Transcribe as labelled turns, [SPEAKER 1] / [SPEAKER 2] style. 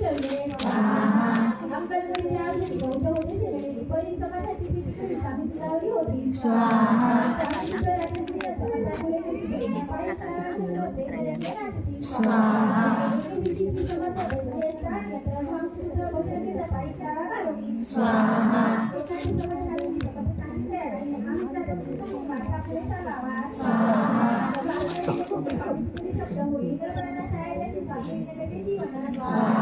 [SPEAKER 1] ठेवले स्वाहा अंकलमध्ये गौत होते सेवेली पहिली समाजाची भीती आम्ही लावली होती स्वाहा स्वाहा स्वाहा स्वाहा